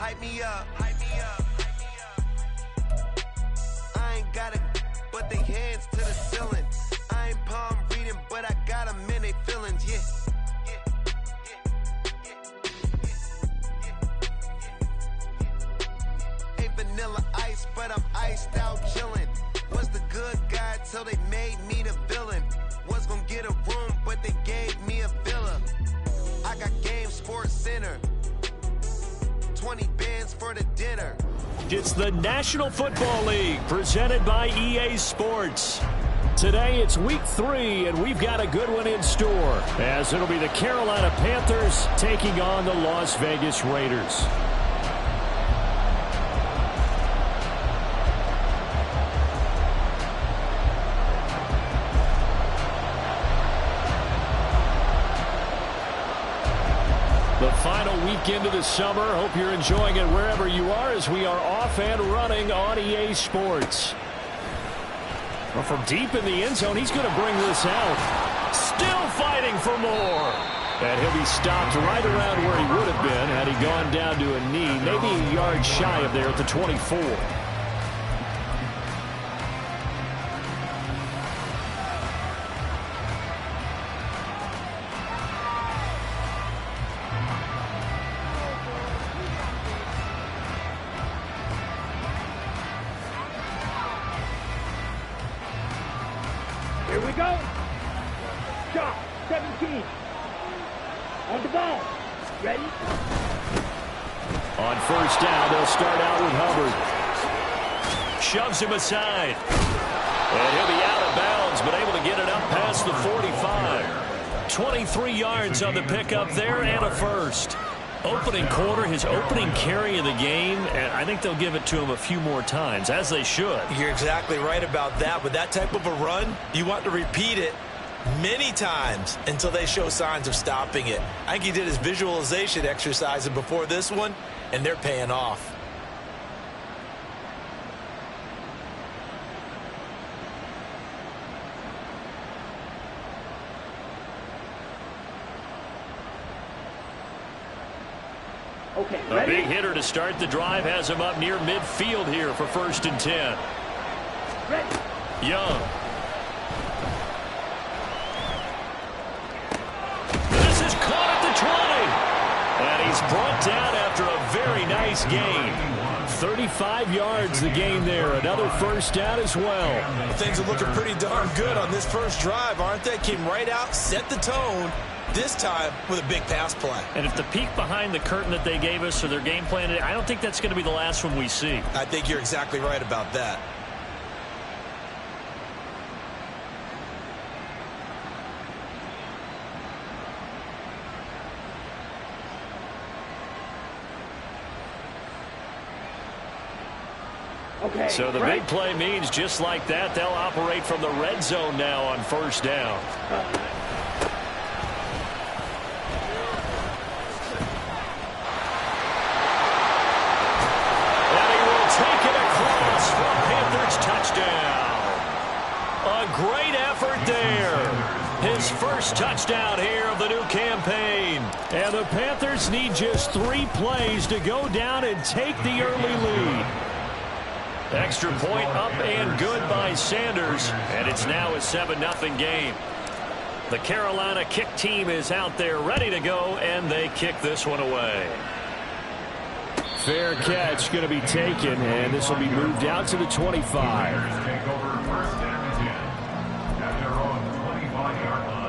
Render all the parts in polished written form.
hype me up, hype me up. I ain't got it, but they hands to the ceiling. I ain't palm reading, but I got them in they feelings, yeah. Ain't vanilla ice, but I'm iced out chillin'. Was the good guy till they made me the villain. Was gonna get a room, but they gave me a villa. I got Game Sports Center. 20 bands for the dinner. It's the National Football League presented by EA Sports. Today it's week 3, and we've got a good one in store, as it'll be the Carolina Panthers taking on the Las Vegas Raiders. The final weekend of the summer. Hope you're enjoying it wherever you are, as we are off and running on EA Sports. Well, from deep in the end zone, he's going to bring this out. Still fighting for more. And he'll be stopped right around where he would have been had he gone down to a knee, maybe a yard shy of there at the 24. Here we go. Shot, 17. On the ball. Ready? On first down, they'll start out with Hubbard. Shoves him aside. And he'll be out of bounds, but able to get it up past the 45. 23 yards on the pickup there and a first. Opening quarter, his opening carry of the game, and I think they'll give it to him a few more times, as they should. You're exactly right about that. With that type of a run, you want to repeat it many times until they show signs of stopping it. I think he did his visualization exercise before this one, and they're paying off. Okay, a big hitter to start the drive has him up near midfield here for 1st and 10. Ready. Young. This is caught at the 20. And he's brought down after a very nice gain. 35 yards the gain there. Another first down as well. Things are looking pretty darn good on this first drive, aren't they? Came right out, set the tone. This time with a big pass play. And if the peek behind the curtain that they gave us or their game plan, I don't think that's going to be the last one we see. I think you're exactly right about that. Okay. So the big play means just like that, they'll operate from the red zone now on first down. Great effort there. His first touchdown here of the new campaign. And the Panthers need just 3 plays to go down and take the early lead. Extra point up and good by Sanders. And it's now a 7-0 game. The Carolina kick team is out there ready to go, and they kick this one away. Fair catch going to be taken, and this will be moved out to the 25. Take over 1st and 10 at their own 25-yard line.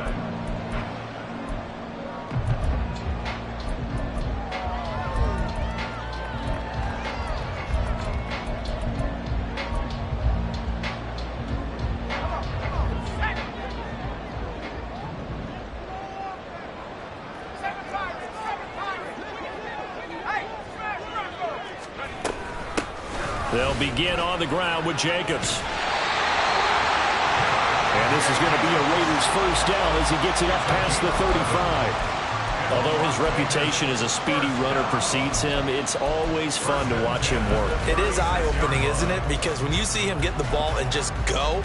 They'll begin on the ground with Jacobs. And this is going to be a Raiders first down as he gets it up past the 35. Although his reputation as a speedy runner precedes him, it's always fun to watch him work. It is eye-opening, isn't it? Because when you see him get the ball and just go,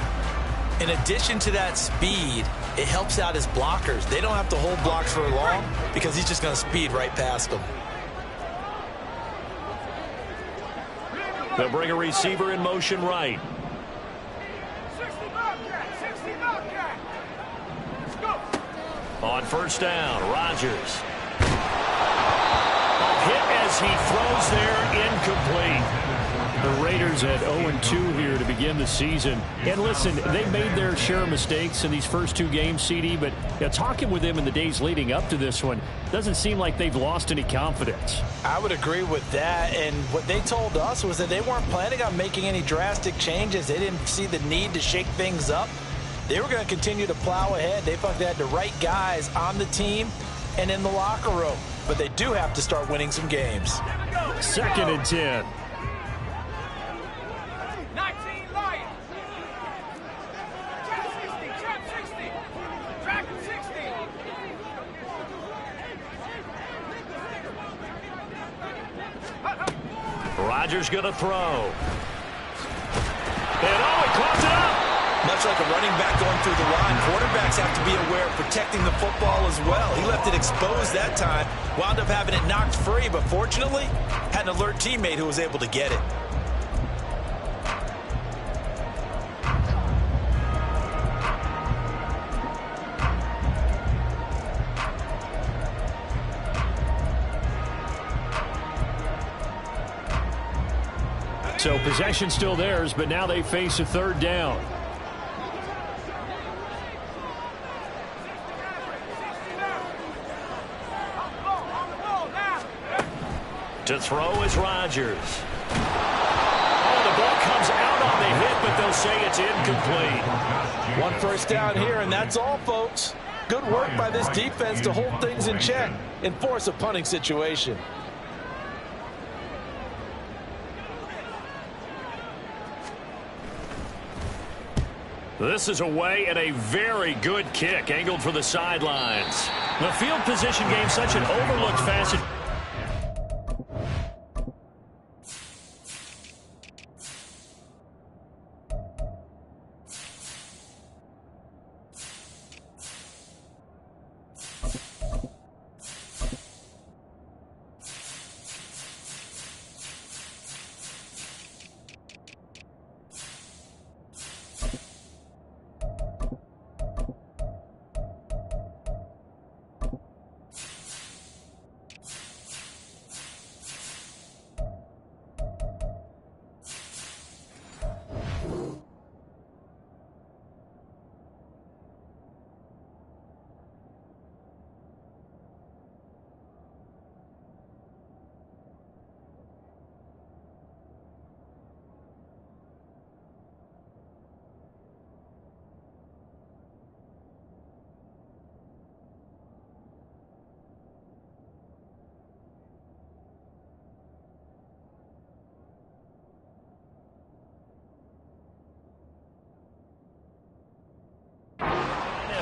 in addition to that speed, it helps out his blockers. They don't have to hold blocks for long because he's just going to speed right past them. They'll bring a receiver in motion right. 60 Bobcat, 60 Bobcat. Let's go. On first down, Rodgers. A hit as he throws there, incomplete. The Raiders at 0-2 here to begin the season. And listen, they made their share of mistakes in these first two games, CD, but talking with them in the days leading up to this one, doesn't seem like they've lost any confidence. I would agree with that, and what they told us was that they weren't planning on making any drastic changes. They didn't see the need to shake things up. They were going to continue to plow ahead. They felt they had the right guys on the team and in the locker room, but they do have to start winning some games. 2nd and 10. 19 Lions. Trap 60. Track 60. Rodgers going to throw. And he caught it up. Much like a running back going through the line, quarterbacks have to be aware of protecting the football as well. He left it exposed that time, wound up having it knocked free, but fortunately, had an alert teammate who was able to get it. So possession still theirs, but now they face a third down. To throw is Rodgers. Oh, the ball comes out on the hit, but they'll say it's incomplete. One first down here, and that's all, folks. Good work by this defense to hold things in check and force a punting situation. This is away and a very good kick angled for the sidelines. The field position game, such an overlooked facet.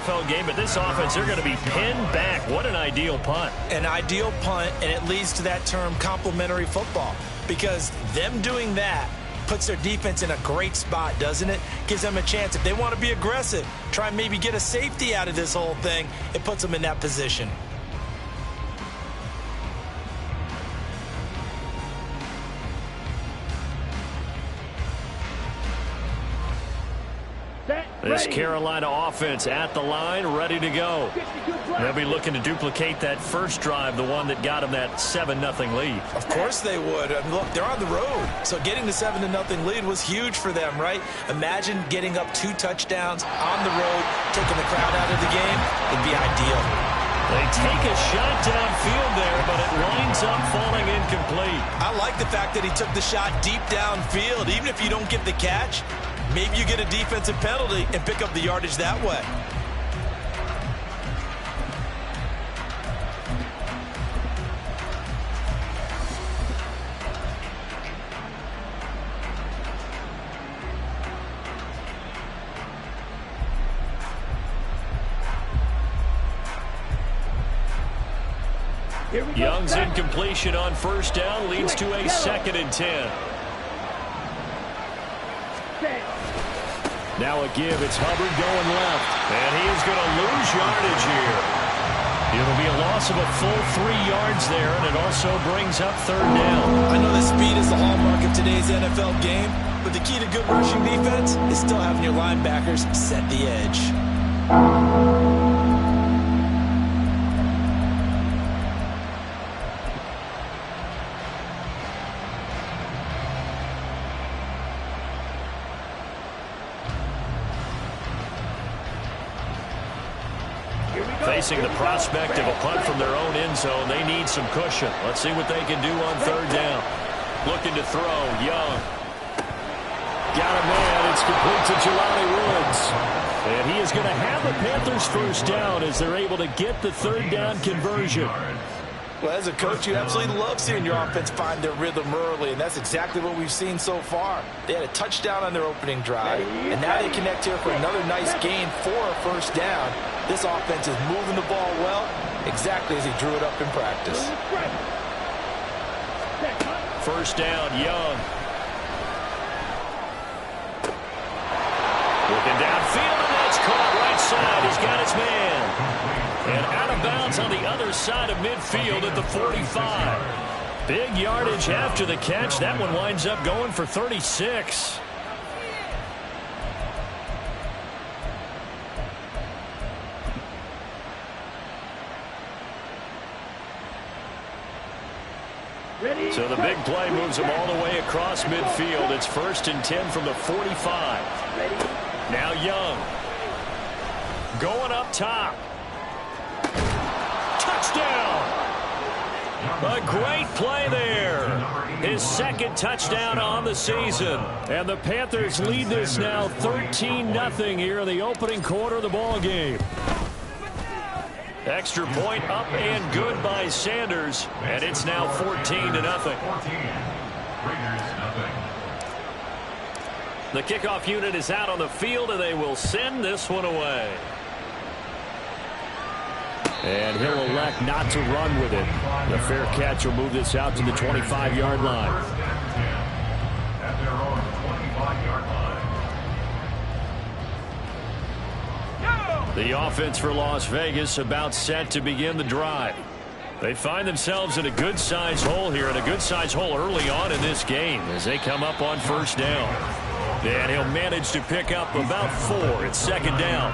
NFL game, but this offense, they're going to be pinned back. What an ideal punt. An ideal punt, and it leads to that term complementary football, because them doing that puts their defense in a great spot, doesn't it? Gives them a chance. If they want to be aggressive, try and maybe get a safety out of this whole thing, it puts them in that position. This Carolina offense at the line, ready to go. They'll be looking to duplicate that first drive, the one that got them that 7-0 lead. Of course they would. And look, they're on the road, so getting the 7-0 lead was huge for them, right? Imagine getting up 2 touchdowns on the road, taking the crowd out of the game. It'd be ideal. They take a shot downfield there, but it winds up falling incomplete. I like the fact that he took the shot deep downfield. Even if you don't get the catch, maybe you get a defensive penalty and pick up the yardage that way. Young's incompletion on first down leads to a 2nd and 10. Now a give. It's Hubbard going left. And he is going to lose yardage here. It'll be a loss of a full 3 yards there, and it also brings up third down. I know that speed is the hallmark of today's today's NFL game, but the key to good rushing defense is still having your linebackers set the edge. Facing the prospect of a punt from their own end zone, they need some cushion. Let's see what they can do on third down. Looking to throw, Young. Got a man, it's complete to Jelani Woods. And he is going to have the Panthers first down as they're able to get the third down conversion. Well, as a coach, you absolutely love seeing your offense find their rhythm early, and that's exactly what we've seen so far. They had a touchdown on their opening drive, and now they connect here for another nice gain for a first down. This offense is moving the ball well, exactly as he drew it up in practice. First down, Young. Looking downfield, and that's caught right side. He's got his man. And out of bounds on the other side of midfield at the 45. Big yardage after the catch. That one winds up going for 36. So the big play moves them all the way across midfield. It's 1st and 10 from the 45. Now Young. Going up top. Touchdown! A great play there. His second touchdown on the season. And the Panthers lead this now 13-0 here in the opening quarter of the ball game. Extra point up and good by Sanders. And it's now 14-0. The kickoff unit is out on the field, and they will send this one away. And he'll elect not to run with it. The fair catch will move this out to the 25-yard line. At their own 25-yard line. The offense for Las Vegas about set to begin the drive. They find themselves in a good-sized hole here, and a good-sized hole early on in this game as they come up on first down. And he'll manage to pick up about 4 at second down.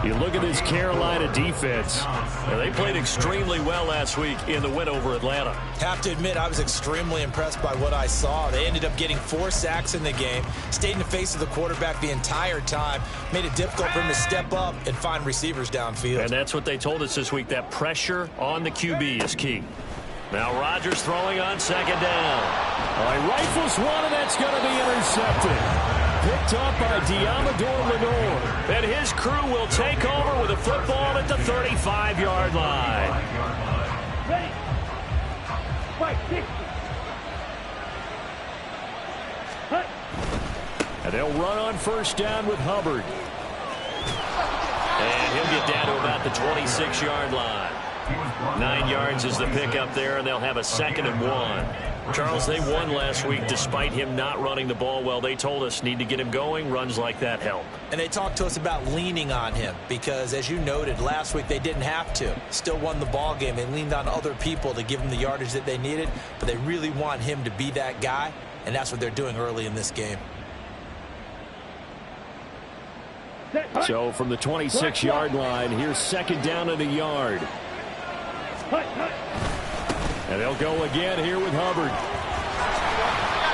You look at this Carolina defense. They played extremely well last week in the win over Atlanta. Have to admit, I was extremely impressed by what I saw. They ended up getting 4 sacks in the game, stayed in the face of the quarterback the entire time, made it difficult for him to step up and find receivers downfield. And that's what they told us this week, that pressure on the QB is key. Now Rodgers throwing on second down. He rifles one, and that's going to be intercepted. Picked up by Diamador Lenore. And his crew will take over with a football at the 35-yard line. Ready. Fight, 60. And they'll run on first down with Hubbard. And he'll get down to about the 26-yard line. 9 yards is the pickup there, and they'll have a 2nd and 1. Charles, they won last week despite him not running the ball well. They told us need to get him going. Runs like that help. And they talked to us about leaning on him because, as you noted, last week they didn't have to. Still won the ball game. They leaned on other people to give them the yardage that they needed, but they really want him to be that guy, and that's what they're doing early in this game. So from the 26-yard line, here's second down and a yard. And they'll go again here with Hubbard.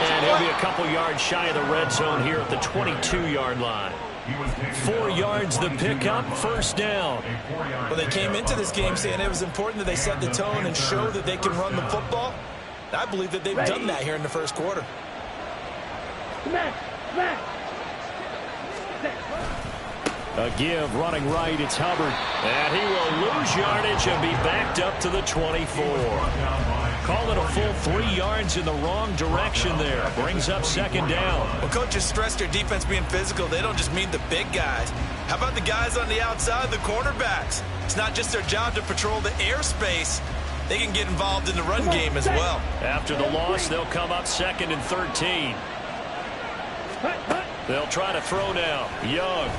And he'll be a couple yards shy of the red zone here at the 22-yard line. 4 yards the pickup, first down. Well, they came into this game saying it was important that they set the tone and show that they can run the football. And I believe that they've done that here in the first quarter. A give, running right, it's Hubbard. And he will lose yardage and be backed up to the 24. Call it a full 3 yards in the wrong direction there. Brings up second down. Well, coaches stress their defense being physical. They don't just mean the big guys. How about the guys on the outside, the cornerbacks? It's not just their job to patrol the airspace. They can get involved in the run game as well. After the loss, they'll come up 2nd and 13. They'll try to throw now. Young.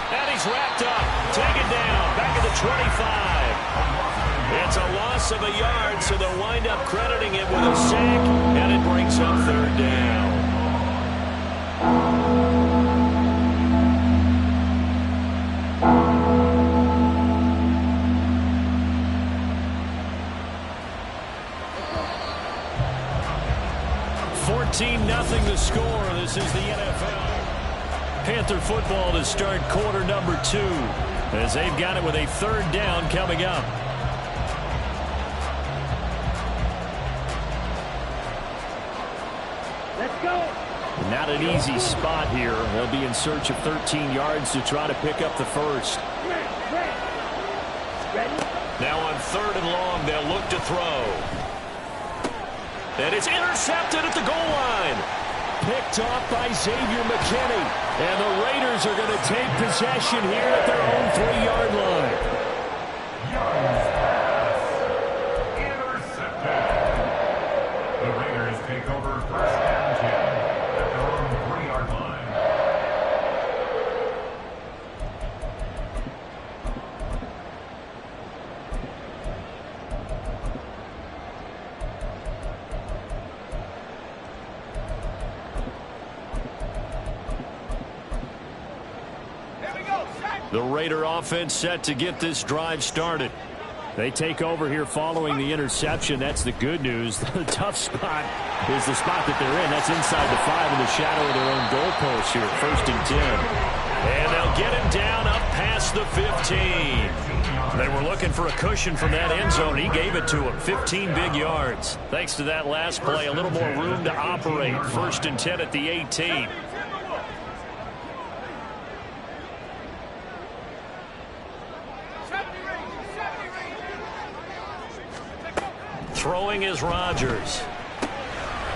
And he's wrapped up. Taken down. Back at the 25. It's a loss of a yard, so they'll wind up crediting it with a sack, and it brings 14-0 the score. This is the NFL. Panther football to start quarter number 2 as they've got it with a 3rd down coming up. Let's go. Not an easy spot here. They'll be in search of 13 yards to try to pick up the first. Ready? Now on 3rd and long, they'll look to throw. And it's intercepted at the goal line. Picked off by Xavier McKinney. And the Raiders are going to take possession here at their own 3-yard line. Intercepted. The Raiders take over 1st and 10 at their own 3-yard line. The Raider offense set to get this drive started. They take over here following the interception. That's the good news. The tough spot is the spot that they're in. That's inside the 5 in the shadow of their own goalpost here. 1st and 10. And they'll get him down up past the 15. They were looking for a cushion from that end zone. He gave it to him. 15 big yards. Thanks to that last play, a little more room to operate. 1st and 10 at the 18. Throwing is Rodgers.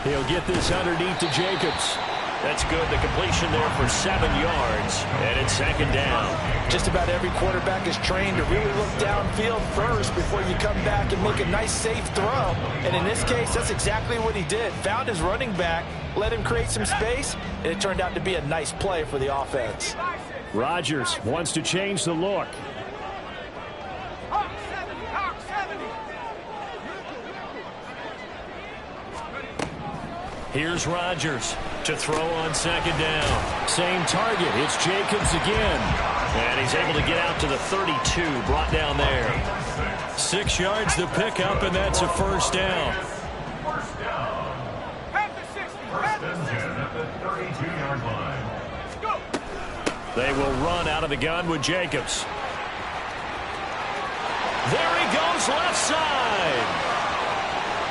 He'll get this underneath to Jacobs. That's good. The completion there for 7 yards. And it's 2nd down. Just about every quarterback is trained to really look downfield first before you come back and make a nice, safe throw. And in this case, that's exactly what he did. Found his running back, let him create some space, and it turned out to be a nice play for the offense. Rodgers wants to change the look. Here's Rodgers to throw on 2nd down. Same target. It's Jacobs again. And he's able to get out to the 32, brought down there. 6 yards to pick up, and that's a 1st down. 1st down. 1st and 10 at the 32-yard line. They will run out of the gun with Jacobs. There he goes, left side.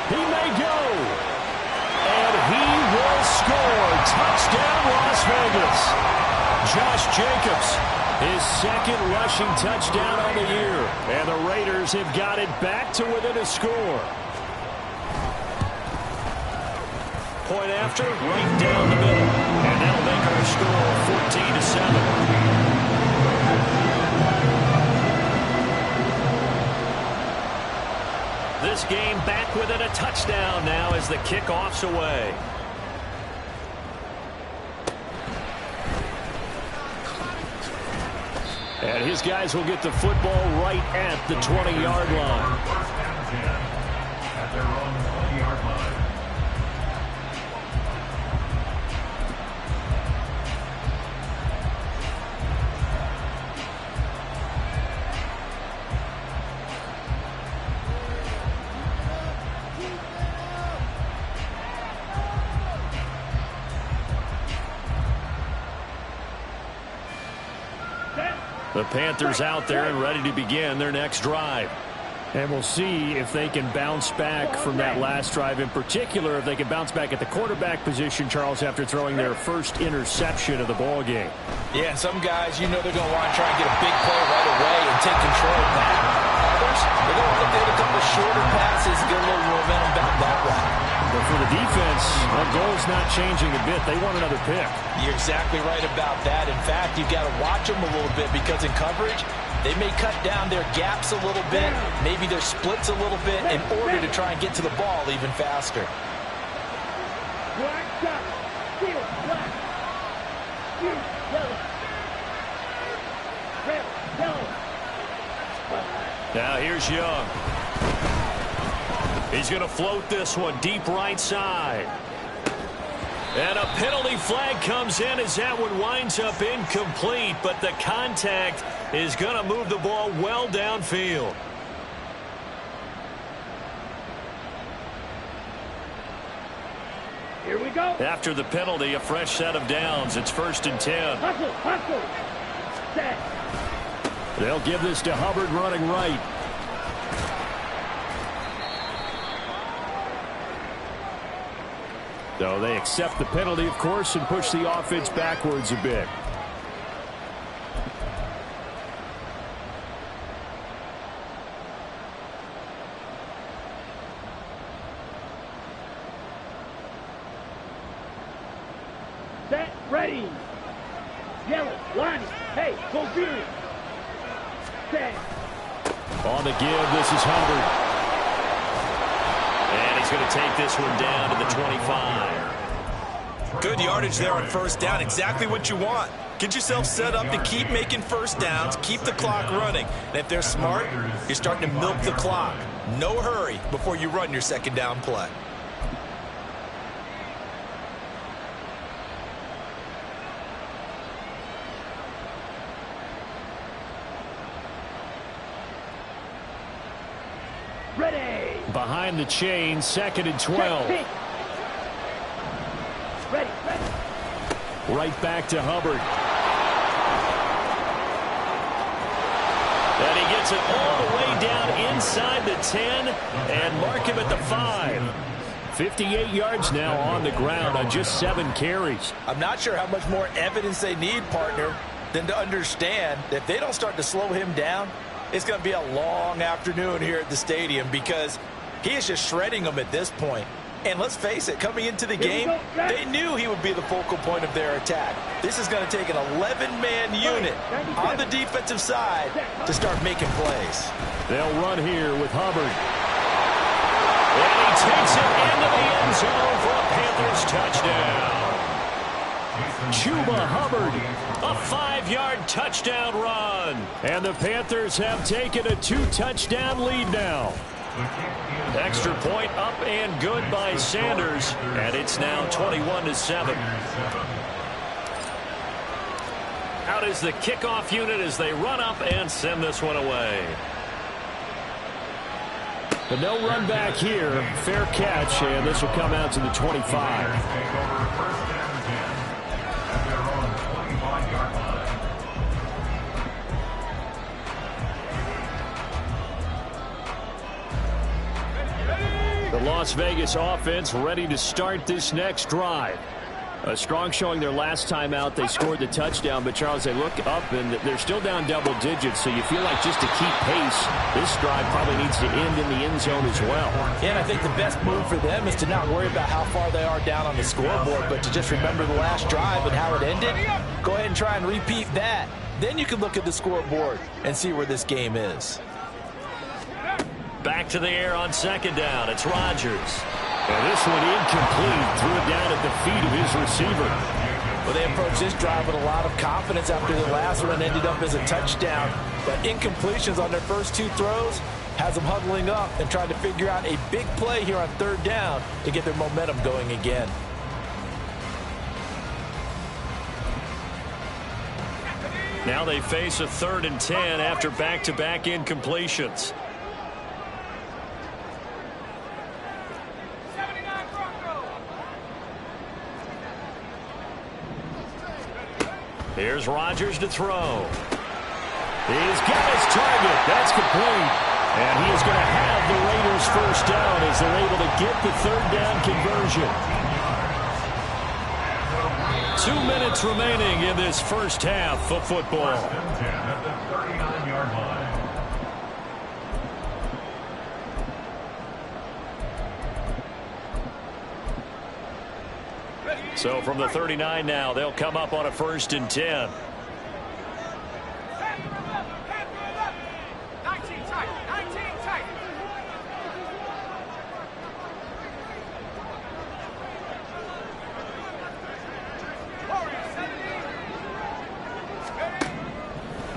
He may go. And he will score. Touchdown, Las Vegas. Josh Jacobs, his 2nd rushing touchdown on the year. And the Raiders have got it back to within a score. Point after, right down the middle. And that'll make our score 14-7. This game back within a touchdown now as the kickoff's away. And his guys will get the football right at the 20-yard line. 1st and 10 at their own 20-yard line. The Panthers out there and ready to begin their next drive. And we'll see if they can bounce back from that last drive. In particular, if they can bounce back at the quarterback position, Charles, after throwing their first interception of the ball game. Yeah, some guys, you know they're going to want to try and get a big play right away and take control of that. Others, they're going to want to get a couple shorter passes, get a little momentum back that way. But for the defense, that goal's not changing a bit. They want another pick. You're exactly right about that. In fact, you've got to watch them a little bit because in coverage, they may cut down their gaps a little bit, maybe their splits a little bit in order to try and get to the ball even faster. Now here's Young. He's going to float this one deep right side. And a penalty flag comes in as that one winds up incomplete, but the contact is going to move the ball well downfield. Here we go. After the penalty, a fresh set of downs. It's 1st and 10. Hustle, hustle. Set. They'll give this to Hubbard running right. So they accept the penalty, of course, and push the offense backwards a bit. Set, ready. Yellow, line. Hey, go green. Set. On the give, this is Hubbard. And he's going to take this one down to the 25. Good yardage there on 1st down. Exactly what you want. Get yourself set up to keep making 1st downs, keep the clock running. And if they're smart, you're starting to milk the clock. No hurry before you run your 2nd down play. Ready. Behind the chain, 2nd and 12. Ready, ready. Right back to Hubbard. And he gets it all the way down inside the 10 and mark him at the 5. 58 yards now on the ground on just 7 carries. I'm not sure how much more evidence they need, partner, than to understand that if they don't start to slow him down, it's going to be a long afternoon here at the stadium because he is just shredding them at this point. And let's face it, coming into the game, they knew he would be the focal point of their attack. This is going to take an 11-man unit on the defensive side to start making plays. They'll run here with Hubbard. And he takes it into the end zone for a Panthers touchdown. Chuba Hubbard, a 5-yard touchdown run. And the Panthers have taken a 2-touchdown lead now. Extra point up and good by Sanders. And it's now 21-7. Out is the kickoff unit as they run up and send this one away. But no run back here. Fair catch, and this will come out to the 25. The Las Vegas offense ready to start this next drive. A strong showing their last time out. They scored the touchdown, but Charles, they look up and they're still down double digits, so you feel like just to keep pace, this drive probably needs to end in the end zone as well. Yeah, and I think the best move for them is to not worry about how far they are down on the scoreboard, but to just remember the last drive and how it ended. Go ahead and try and repeat that. Then you can look at the scoreboard and see where this game is. Back to the air on 2nd down. It's Rodgers. And this one incomplete. Threw it down at the feet of his receiver. Well, they approached this drive with a lot of confidence after the last one ended up as a touchdown. But incompletions on their first 2 throws has them huddling up and trying to figure out a big play here on 3rd down to get their momentum going again. Now they face a 3rd and 10 after back-to-back incompletions. Here's Rodgers to throw. He's got his target. That's complete. And he is going to have the Raiders 1st down as they're able to get the 3rd down conversion. 2 minutes remaining in this first half of football. So from the 39 now, they'll come up on a 1st and 10.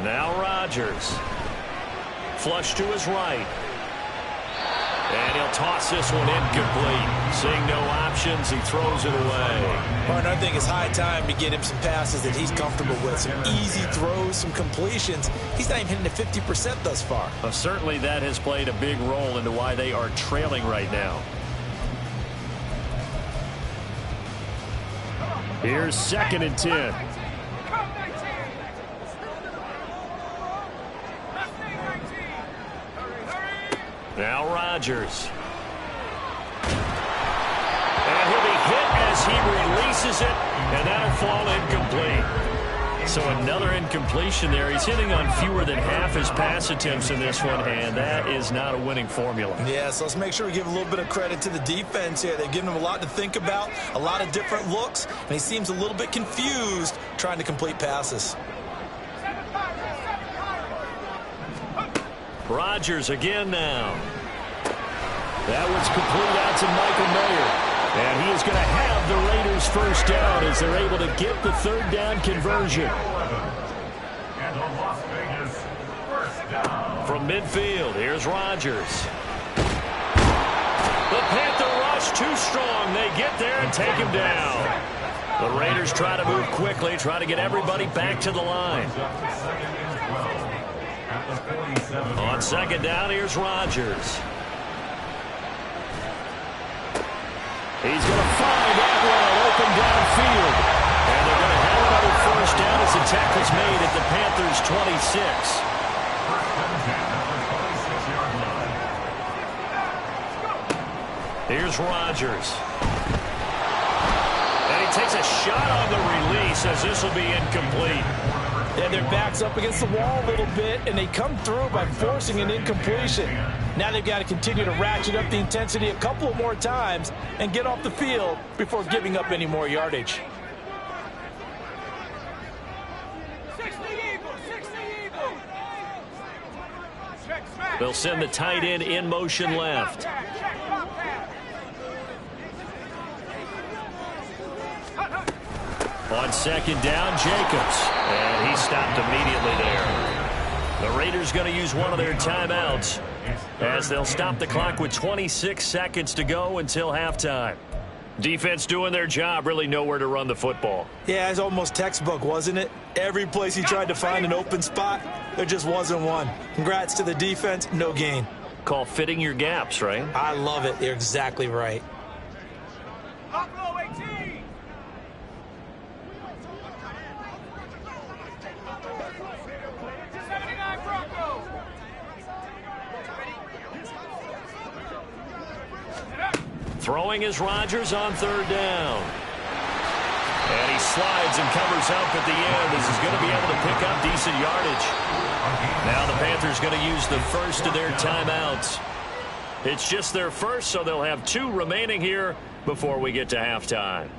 Now Rodgers. Flush to his right. And he'll toss this one incomplete. Seeing no options, he throws it away. Partner, I think it's high time to get him some passes that he's comfortable with. Some easy throws, some completions. He's not even hitting the 50% thus far. Well, certainly that has played a big role into why they are trailing right now. Here's 2nd and 10. Now Rodgers. And he'll be hit as he releases it, and that'll fall incomplete. So another incompletion there. He's hitting on fewer than half his pass attempts in this one, and that is not a winning formula. Yeah, so let's make sure we give a little bit of credit to the defense here. They've given him a lot to think about, a lot of different looks, and he seems a little bit confused trying to complete passes. Rodgers again now. That was complete out to Michael Mayer. And he is going to have the Raiders first down as they're able to get the 3rd down conversion. And the Las Vegas first down. From midfield, here's Rodgers. The Panther rush too strong. They get there and take him down. The Raiders try to move quickly, try to get everybody back to the line. On 2nd down, here's Rodgers. He's going to find Atwell open downfield. And they're going to have another first down as the tackle's made at the Panthers' 26. Here's Rodgers. And he takes a shot on the release as this will be incomplete. And their back's up against the wall a little bit, and they come through by forcing an incompletion. Now they've got to continue to ratchet up the intensity a couple of more times and get off the field before giving up any more yardage. They'll send the tight end in motion left. On 2nd down, Jacobs. And he stopped immediately there. The Raiders going to use one of their timeouts as they'll stop the clock with 26 seconds to go until halftime. Defense doing their job, really nowhere to run the football. Yeah, it's almost textbook, wasn't it? Every place he tried to find an open spot, there just wasn't one. Congrats to the defense, no gain. Call fitting your gaps, right? I love it. You're exactly right. Throwing is Rodgers on 3rd down. And he slides and covers up at the end. This is going to be able to pick up decent yardage. Now the Panthers going to use the first of their timeouts. It's just their first, so they'll have 2 remaining here before we get to halftime.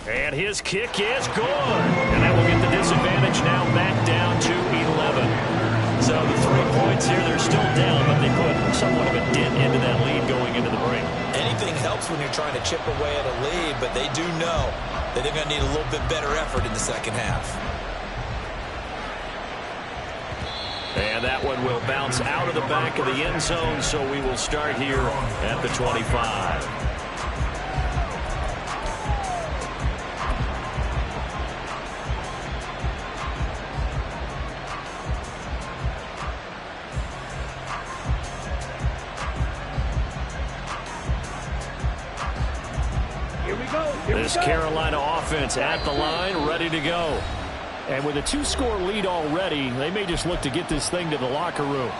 And his kick is good. And that will get the disadvantage now back down to 11. So the 3 points here, they're still down, but they put somewhat of a dent into that lead going into the break. Anything helps when you're trying to chip away at a lead, but they do know that they're going to need a little bit better effort in the second half. And that one will bounce out of the back of the end zone, so we will start here at the 25. This Carolina offense at the line, ready to go. And with a 2-score lead already, they may just look to get this thing to the locker room.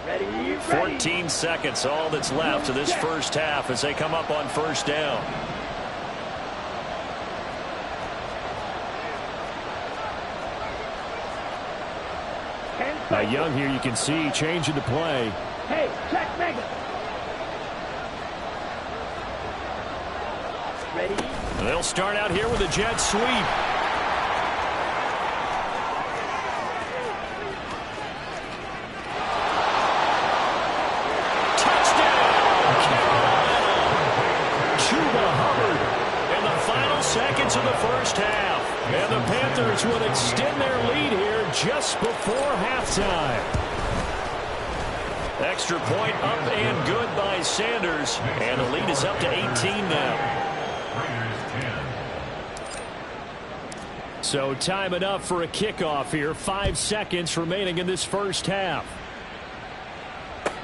Ready. 14 seconds, all that's left of this first half as they come up on 1st down. Now Young here, you can see changing the play. Hey, check Mega. Ready. And they'll start out here with a jet sweep. Seconds of the first half. And the Panthers will extend their lead here just before halftime. Extra point up and good by Sanders. And the lead is up to 18 now. So time enough for a kickoff here. 5 seconds remaining in this first half.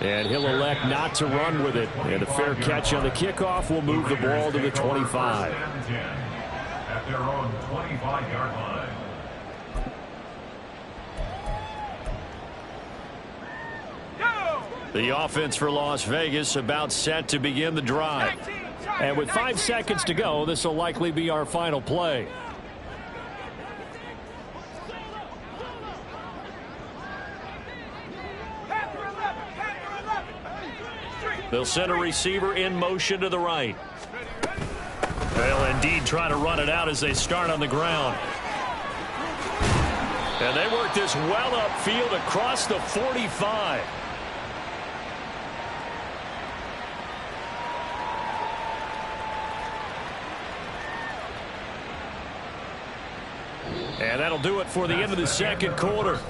And he'll elect not to run with it. And a fair catch on the kickoff will move the ball to the 25. At their own 25-yard line. The offense for Las Vegas about set to begin the drive. And with 5 seconds to go, this will likely be our final play. They'll send a receiver in motion to the right. They'll indeed try to run it out as they start on the ground. And they work this well upfield across the 45. And that'll do it for the end of the second quarter.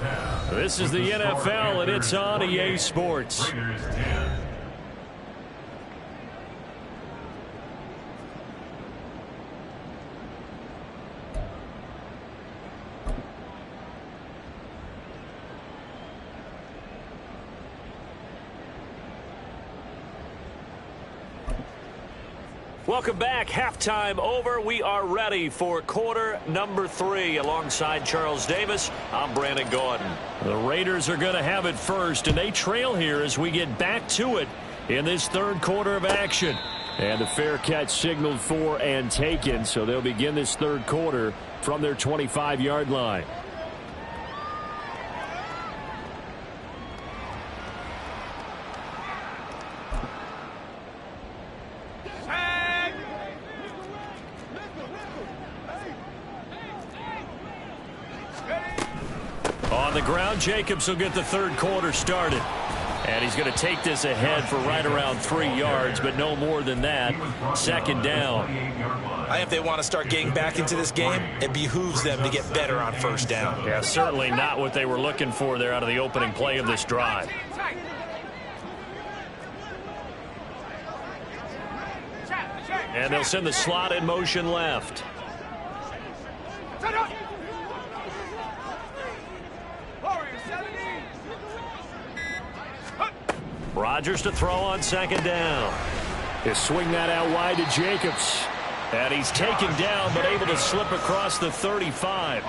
This is the NFL, and it's on EA Sports. Welcome back. Halftime over. We are ready for quarter number 3. Alongside Charles Davis, I'm Brandon Gordon. The Raiders are going to have it first, and they trail here as we get back to it in this third quarter of action. And the fair catch signaled for and taken, so they'll begin this third quarter from their 25-yard line. On the ground, Jacobs will get the third quarter started. And he's going to take this ahead for right around 3 yards, but no more than that. Second down. If they want to start getting back into this game, it behooves them to get better on first down. Yeah, certainly not what they were looking for there out of the opening play of this drive. And they'll send the slot in motion left. Rodgers to throw on second down. He'll swing that out wide to Jacobs. And he's taken down but able to slip across the 35.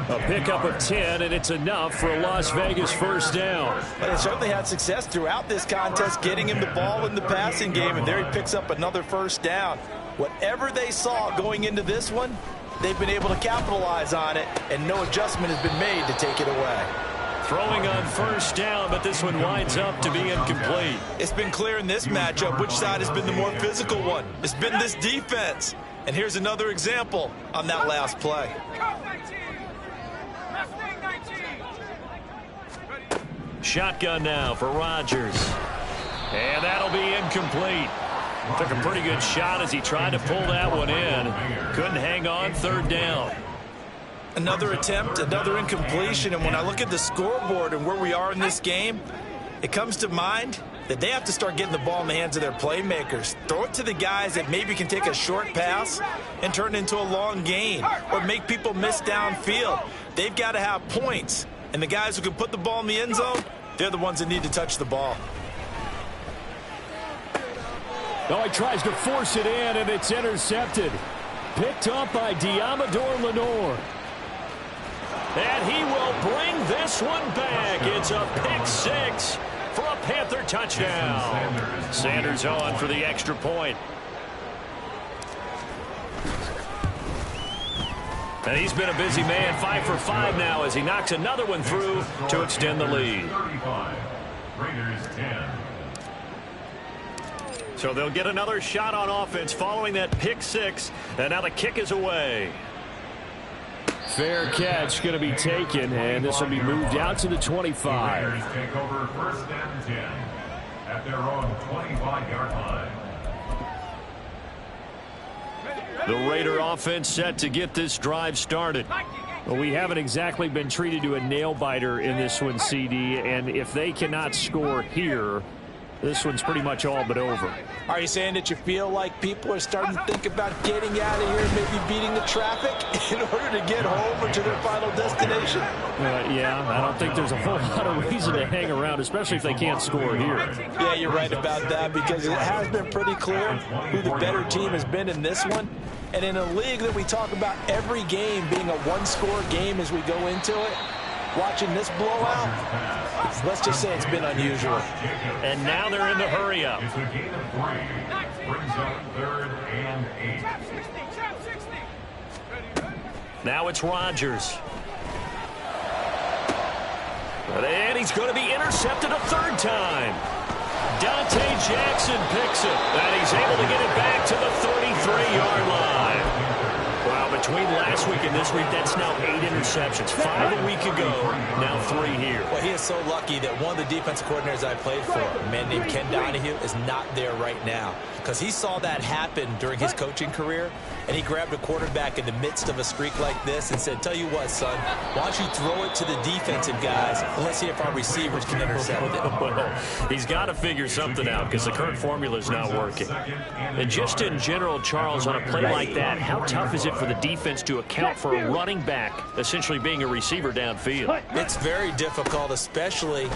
A pickup of 10, and it's enough for a Las Vegas first down. But they certainly had success throughout this contest getting him the ball in the passing game, and there he picks up another first down. Whatever they saw going into this one, they've been able to capitalize on it, and no adjustment has been made to take it away. Throwing on first down, but this one winds up to be incomplete. It's been clear in this matchup which side has been the more physical one. It's been this defense. And here's another example on that last play. Shotgun now for Rodgers. And that'll be incomplete. Took a pretty good shot as he tried to pull that one in. Couldn't hang on, third down. Another attempt, another incompletion, and when I look at the scoreboard and where we are in this game, it comes to mind that they have to start getting the ball in the hands of their playmakers. Throw it to the guys that maybe can take a short pass and turn it into a long gain or make people miss downfield. They've got to have points, and the guys who can put the ball in the end zone, they're the ones that need to touch the ball. Oh, he tries to force it in, and it's intercepted. Picked up by Diamador Lenore. And he will bring this one back. It's a pick six for a Panther touchdown. Sanders on for the extra point. And he's been a busy man, 5 for 5 now as he knocks another one through to extend the lead. Raiders 10. So they'll get another shot on offense following that pick six. And now the kick is away. Fair catch going to be taken, and this will be moved out to the 25. Raiders take over first and 10 at their own 25-yard line. The Raider offense set to get this drive started. Well, we haven't exactly been treated to a nail-biter in this one, CD, and if they cannot score here, this one's pretty much all but over. Are you saying that you feel like people are starting to think about getting out of here, maybe beating the traffic in order to get home or to their final destination? Yeah, I don't think there's a whole lot of reason to hang around, especially if they can't score here. Yeah, you're right about that, because it has been pretty clear who the better team has been in this one. And in a league that we talk about every game being a one-score game as we go into it, watching this blowout, let's just say it's been unusual. And now they're in the hurry-up. It's a gain of 3. Brings up 3rd and 8. Now it's Rodgers. And he's going to be intercepted a third time. Dante Jackson picks it, and he's able to get it back to the 33-yard line. Wow, between last week and this week, that's now 8 interceptions. 5 a week ago, now 3 here. Well, he is so lucky that one of the defensive coordinators I played for, a man named Ken Donahue, is not there right now, because he saw that happen during his coaching career, and he grabbed a quarterback in the midst of a streak like this and said, tell you what, son, why don't you throw it to the defensive guys, and let's see if our receivers can intercept it. Well, he's got to figure something out because the current formula is not working. And just in general, Charles, on a play like that, how tough is it for the defense to account for a running back essentially being a receiver downfield? It's very difficult, especially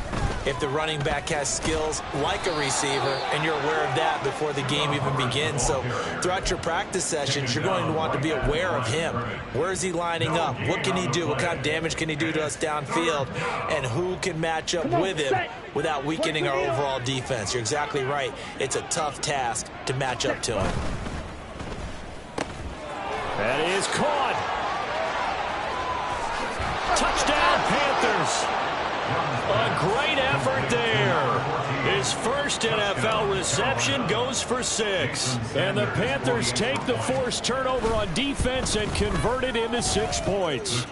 if the running back has skills like a receiver, and you're aware of that before the game even begins. So throughout your practice sessions, you're going to want to be aware of him. Where is he lining up? What can he do? What kind of damage can he do to us downfield? And who can match up with him without weakening our overall defense? You're exactly right. It's a tough task to match up to him. That is caught. Touchdown, Panthers. A great effort there. His first NFL reception goes for 6. And the Panthers take the forced turnover on defense and convert it into 6 points.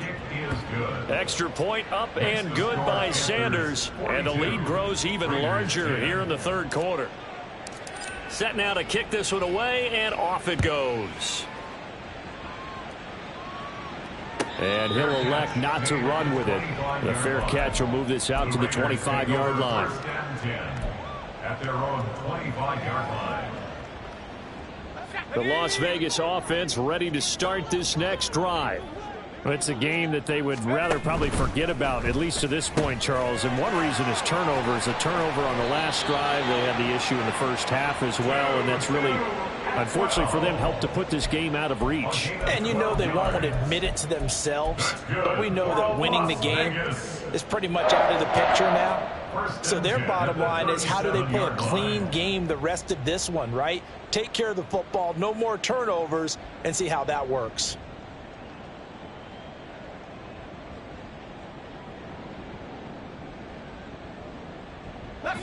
Extra point up and good by Sanders. And the lead grows even larger here in the third quarter. Set now to kick this one away, and off it goes. And he'll elect not to run with it. The fair catch will move this out to the 25-yard line. At their own 25-yard line. The Las Vegas offense ready to start this next drive. It's a game that they would rather probably forget about, at least to this point, Charles. And one reason is turnovers. A turnover on the last drive. They had the issue in the first half as well, and that's really, unfortunately for them, helped to put this game out of reach. And you know they won't admit it to themselves, but we know that winning the game is pretty much out of the picture now. So their bottom line is, how do they play a clean game the rest of this one, right? Take care of the football, no more turnovers, and see how that works.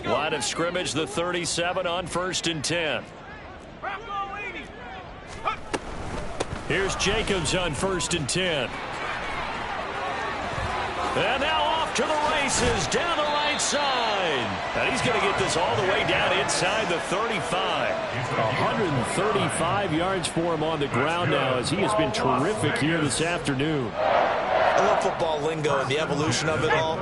Line of scrimmage, the 37 on 1st and 10. Here's Jacobs on 1st and 10. And now off to the races, down the right side. And he's going to get this all the way down inside the 35. 135 yards for him on the ground now, as he has been terrific here this afternoon. I love football lingo and the evolution of it all.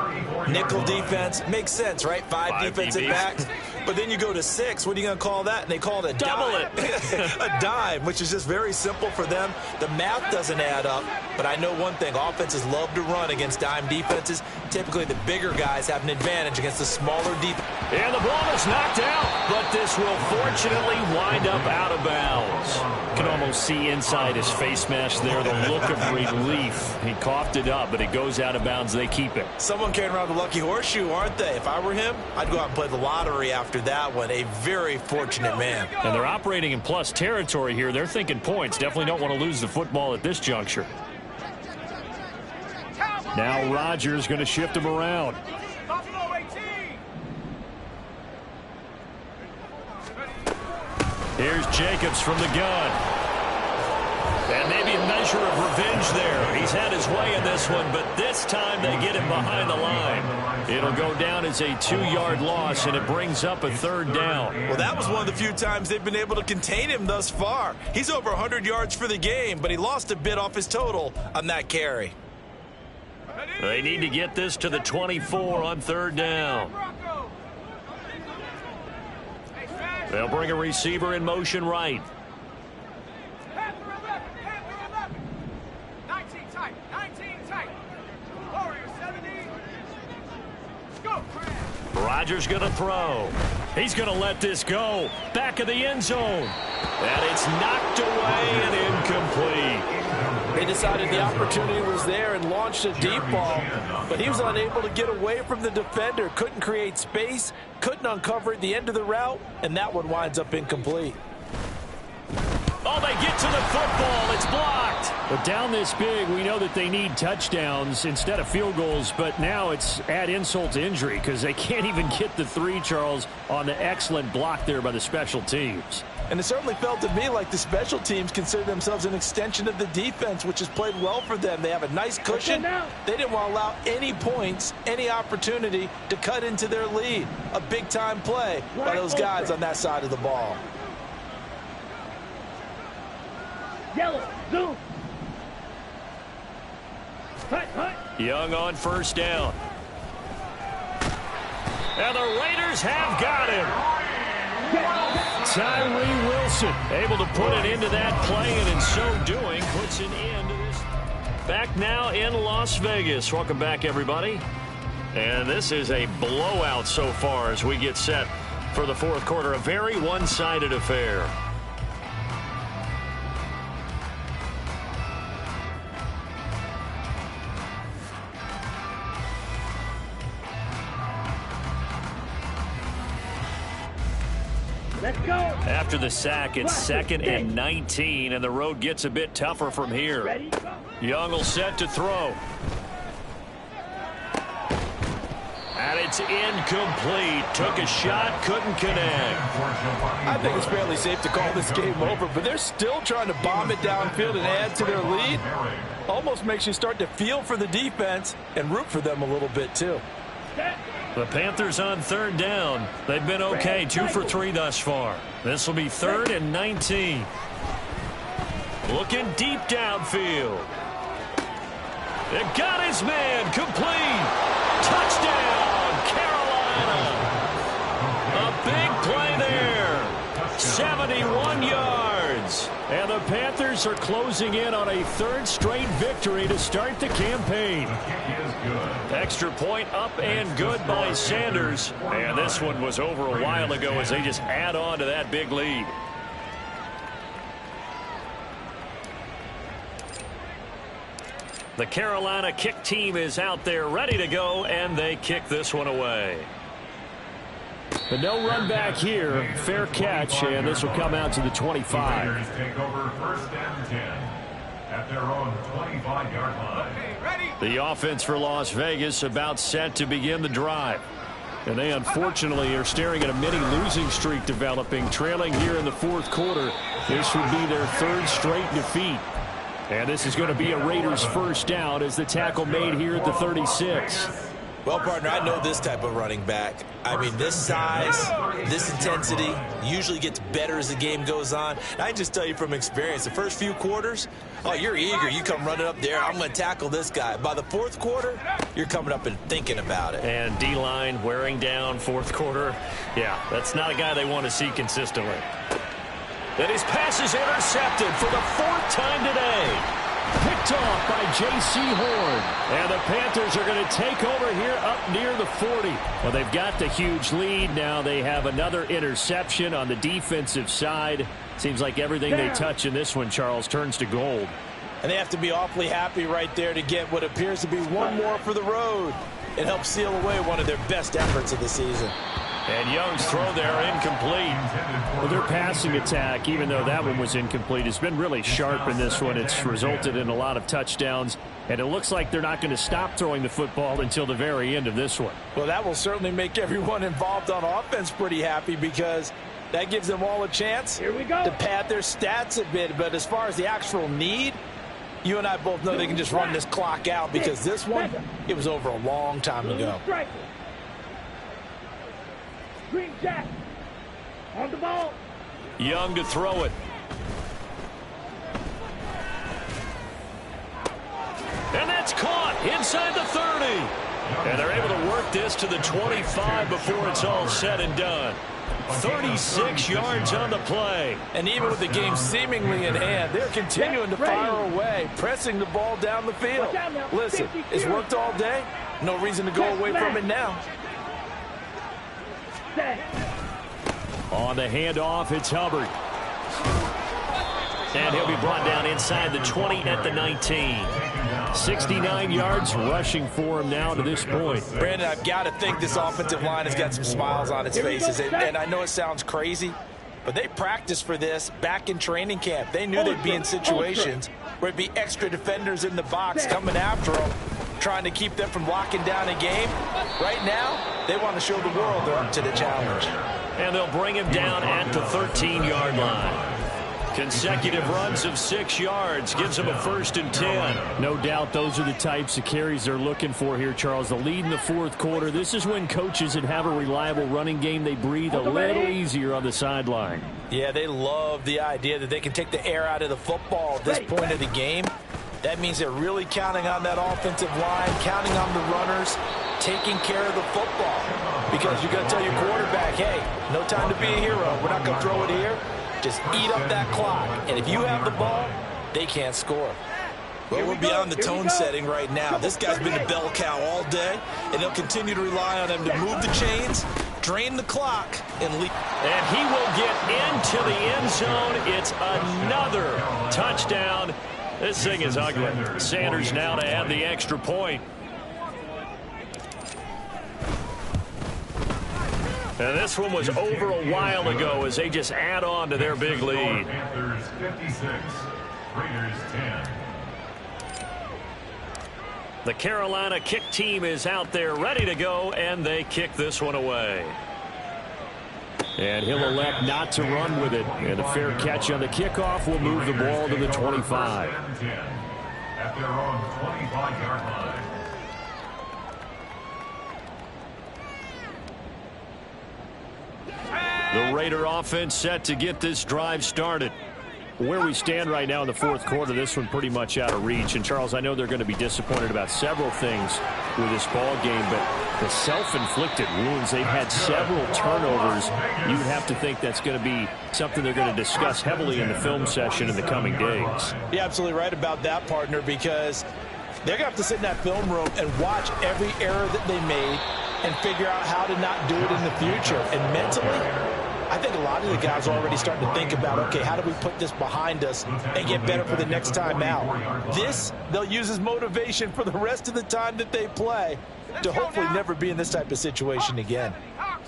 Nickel defense makes sense, right? 5 defensive backs. But then you go to 6. What are you going to call that? And they call it a double dime. A dime, which is just very simple for them. The math doesn't add up. But I know one thing. Offenses love to run against dime defenses. Typically, the bigger guys have an advantage against the smaller defense. And the ball is knocked out, but this will fortunately wind up out of bounds. You can almost see inside his face mask there the look of relief. He coughed it up, but it goes out of bounds. They keep it. Someone carrying around the lucky horseshoe, aren't they? If I were him, I'd go out and play the lottery after that one. A very fortunate man. And they're operating in plus territory here. They're thinking points. Definitely don't want to lose the football at this juncture. Now Rodgers going to shift him around. Here's Jacobs from the gun. And maybe a measure of revenge there. He's had his way in this one, but this time they get him behind the line. It'll go down as a 2-yard loss, and it brings up a 3rd down. Well, that was one of the few times they've been able to contain him thus far. He's over 100 yards for the game, but he lost a bit off his total on that carry. They need to get this to the 24 on third down. They'll bring a receiver in motion right. 19 tight. 19 tight. Warrior 70. Go. Rodgers going to throw. He's going to let this go. Back of the end zone. And it's knocked away and incomplete. They decided the opportunity was there and launched a deep ball, but he was unable to get away from the defender. Couldn't create space, couldn't uncover at the end of the route, and that one winds up incomplete. Oh, they get to the football. It's blocked. But down this big, we know that they need touchdowns instead of field goals, but now it's add insult to injury because they can't even get the 3, Charles, on the excellent block there by the special teams. And it certainly felt to me like the special teams consider themselves an extension of the defense, which has played well for them. They have a nice cushion. They didn't want to allow any points, any opportunity to cut into their lead. A big-time play by those guys on that side of the ball. Yellow, zoom. Hut, hut. Young on first down. And the Raiders have got him. Tyree Wilson able to put it into that play, and in so doing puts an end to this. Back now in Las Vegas. Welcome back, everybody. And this is a blowout so far as we get set for the fourth quarter. A very one-sided affair. Let's go. After the sack, it's 2nd and 19, and the road gets a bit tougher from here. Ready, go. Young will set to throw. And it's incomplete. Took a shot, couldn't connect. I think it's fairly safe to call this game over, but they're still trying to bomb it downfield and add to their lead. Almost makes you start to feel for the defense and root for them a little bit, too. The Panthers on third down. They've been okay, 2 for 3 thus far. This will be 3rd and 19. Looking deep downfield. It got his man, complete. Touchdown, Carolina. A big play there. 71 yards. And the Panthers are closing in on a 3rd straight victory to start the campaign. Extra point up and good by Sanders. And this one was over a while ago as they just add on to that big lead. The Carolina kick team is out there ready to go, and they kick this one away. But no run back here. Fair catch, and this will come out to the 25. The Raiders take over 1st and 10 at their own 25-yard line. The offense for Las Vegas about set to begin the drive. And they unfortunately are staring at a mini losing streak developing, trailing here in the fourth quarter. This would be their 3rd straight defeat. And this is going to be a Raiders first down as the tackle made here at the 36. Well, partner, I know this type of running back. I mean, this size, this intensity usually gets better as the game goes on. And I can just tell you from experience, the first few quarters, oh, you're eager. You come running up there, I'm going to tackle this guy. By the fourth quarter, you're coming up and thinking about it. And D-line wearing down fourth quarter. Yeah, that's not a guy they want to see consistently. And his pass is intercepted for the 4th time today. Picked off by J.C. Horn. And the Panthers are going to take over here up near the 40. Well, they've got the huge lead. Now they have another interception on the defensive side. Seems like everything they touch in this one, Charles, turns to gold. And they have to be awfully happy right there to get what appears to be one more for the road. It helps seal away one of their best efforts of the season. And Young's throw there incomplete. Well, their passing attack, even though that one was incomplete, has been really sharp in this one. It's resulted in a lot of touchdowns, and it looks like they're not going to stop throwing the football until the very end of this one. Well, that will certainly make everyone involved on offense pretty happy because that gives them all a chance to pad their stats a bit. But as far as the actual need, you and I both know they can just run this clock out because this one, it was over a long time ago. Green Jack on the ball. Young to throw it. And that's caught. inside the 30. And they're able to work this to the 25 before it's all said and done. 36 yards on the play. And even with the game seemingly in hand, they're continuing to fire away, pressing the ball down the field. Listen, it's worked all day. No reason to go away from it now. On the handoff, it's Hubbard. And he'll be brought down inside the 20 at the 19. 69 yards rushing for him now to this point. Brandon, I've got to think this offensive line has got some smiles on its faces. And I know it sounds crazy, but they practiced for this back in training camp. They knew they'd be in situations where it'd be extra defenders in the box coming after them, trying to keep them from locking down a game. Right now, they want to show the world they're up to the challenge. And they'll bring him down at the 13-yard line. Consecutive runs of 6 yards gives them a 1st and 10. No doubt those are the types of carries they're looking for here, Charles. The lead in the fourth quarter. This is when coaches that have a reliable running game, they breathe a little easier on the sideline. Yeah, they love the idea that they can take the air out of the football at this point of the game. That means they're really counting on that offensive line, counting on the runners, taking care of the football. Because you're going to tell your quarterback, hey, no time to be a hero. We're not going to throw it here. Just eat up that clock. And if you have the ball, they can't score. Well, we're beyond the tone setting right now. This guy's been a bell cow all day, and they'll continue to rely on him to move the chains, drain the clock, and lead. And he will get into the end zone. It's another touchdown. This thing is ugly. Sanders now to add the extra point. And this one was over a while ago as they just add on to their big lead. Panthers 56, Raiders 10. The Carolina kick team is out there ready to go, and they kick this one away. And he'll elect not to run with it. And a fair catch on the kickoff will move the ball to the 25. At their own 25-yard line. The Raider offense set to get this drive started. Where we stand right now in the fourth quarter, this one pretty much out of reach. And, Charles, I know they're going to be disappointed about several things with this ball game, but the self-inflicted wounds, they've had several turnovers. You'd have to think that's going to be something they're going to discuss heavily in the film session in the coming days. You're absolutely right about that, partner, because they're going to have to sit in that film room and watch every error that they made and figure out how to not do it in the future. And mentally, I think a lot of the guys are already starting to think about, okay, how do we put this behind us and get better for the next time out? This, they'll use as motivation for the rest of the time that they play to hopefully never be in this type of situation again.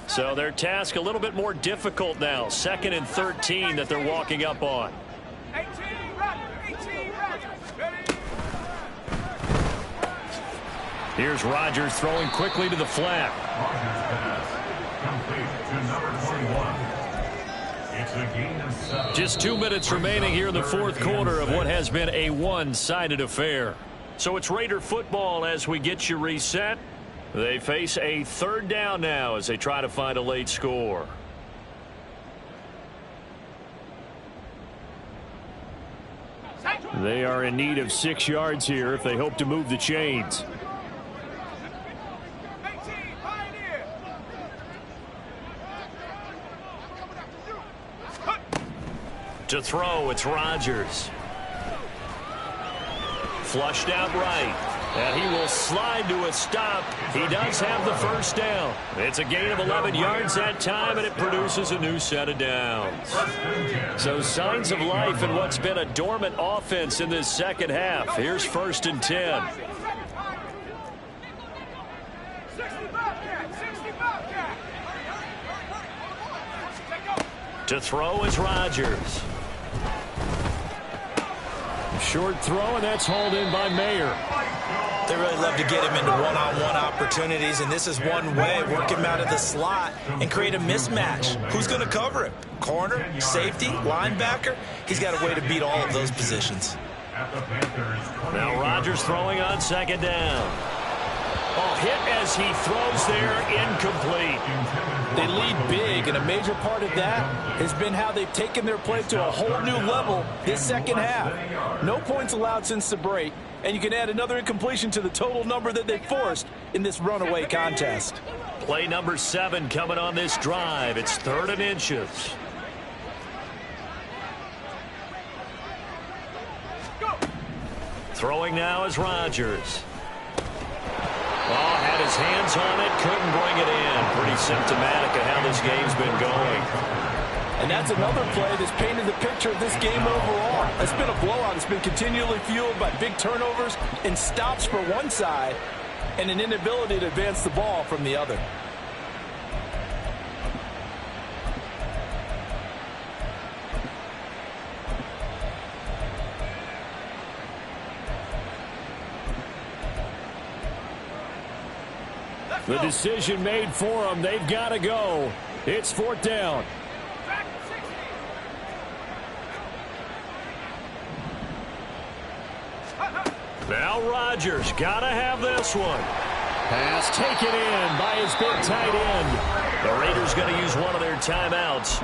So their task a little bit more difficult now. 2nd and 13 that they're walking up on. 18 Rodgers. Here's Rodgers throwing quickly to the flat. Rodgers pass complete to number 21. It's a gain of 7. Just 2 minutes remaining here in the fourth quarter of what has been a one-sided affair. So it's Raider football as we get you reset. They face a 3rd down now as they try to find a late score. They are in need of 6 yards here if they hope to move the chains. To throw, it's Rodgers. Flushed out right. And he will slide to a stop. He does have the 1st down. It's a gain of 11 yards that time, and it produces a new set of downs. So signs of life in what's been a dormant offense in this second half. Here's 1st and 10. To throw is Rodgers. Short throw, and that's hauled in by Mayer. They really love to get him into one-on-one opportunities, and this is one way. Work him out of the slot and create a mismatch. Who's going to cover him? Corner, safety, linebacker? He's got a way to beat all of those positions. Now Rodgers throwing on 2nd down. Oh, hit as he throws there, incomplete. They lead big, and a major part of that has been how they've taken their play to a whole new level this second half. No points allowed since the break, and you can add another incompletion to the total number that they forced in this runaway contest. Play number 7 coming on this drive. It's 3rd and inches. Throwing now is Rodgers. Oh, had his hands on it, couldn't bring it in. Pretty symptomatic of how this game's been going. And that's another play that's painted the picture of this game overall. It's been a blowout. It's been continually fueled by big turnovers and stops for one side and an inability to advance the ball from the other. The decision made for them. They've got to go. It's 4th down. Now Rodgers got to have this one. Pass taken in by his big tight end. The Raiders going to use one of their timeouts,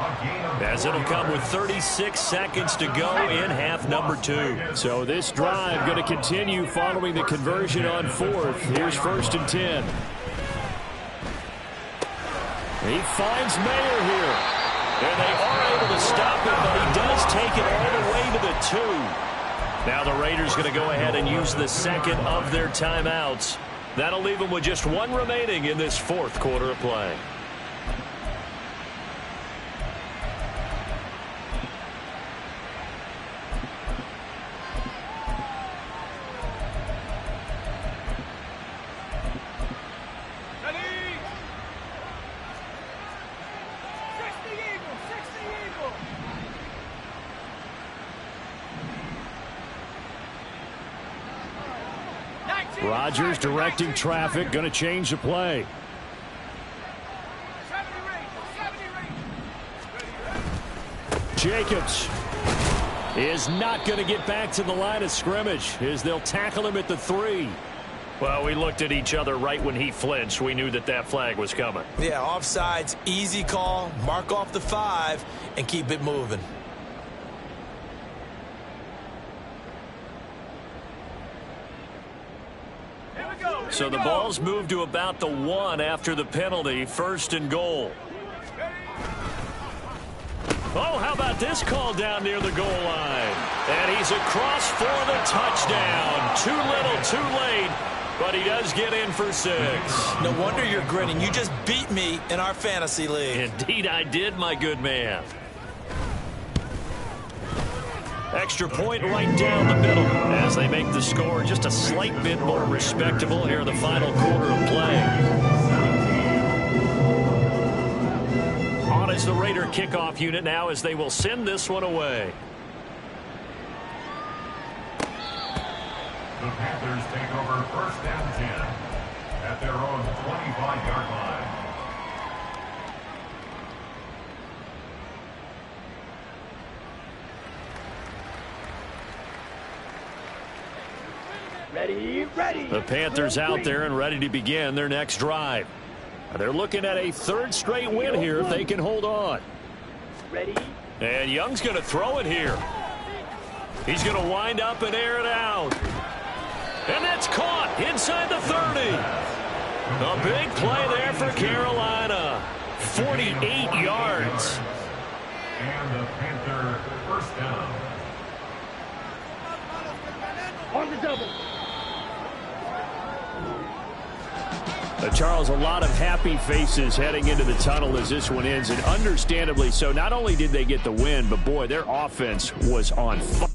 as it'll come with 36 seconds to go in half number 2. So this drive going to continue following the conversion on 4th. Here's 1st and 10. He finds Mayer here. And they are able to stop it, but he does take it all the way to the 2. Now the Raiders going to go ahead and use the second of their timeouts. That'll leave them with just 1 remaining in this 4th quarter of play. Rodgers directing traffic, going to change the play. Jacobs is not going to get back to the line of scrimmage as they'll tackle him at the 3. Well, we looked at each other right when he flinched. We knew that that flag was coming. Yeah, offsides, easy call, mark off the 5, and keep it moving. So the ball's moved to about the 1 after the penalty. 1st and goal. Oh, how about this call down near the goal line? And he's across for the touchdown. Too little, too late, but he does get in for 6. No wonder you're grinning. You just beat me in our fantasy league. Indeed I did, my good man. Extra point right down the middle as they make the score just a slight bit more respectable here in the final quarter of play. On is the Raider kickoff unit now as they will send this one away. The Panthers take over 1st and 10 at their own 25-yard line. Ready. The Panthers out there and ready to begin their next drive. They're looking at a 3rd straight win here if they can hold on. Ready. And Young's going to throw it here. He's going to wind up and air it out. And that's caught inside the 30. A big play there for Carolina. 48 yards. And the Panther 1st down. On the double. Charles, a lot of happy faces heading into the tunnel as this one ends, and understandably so. Not only did they get the win, but boy, their offense was on fire.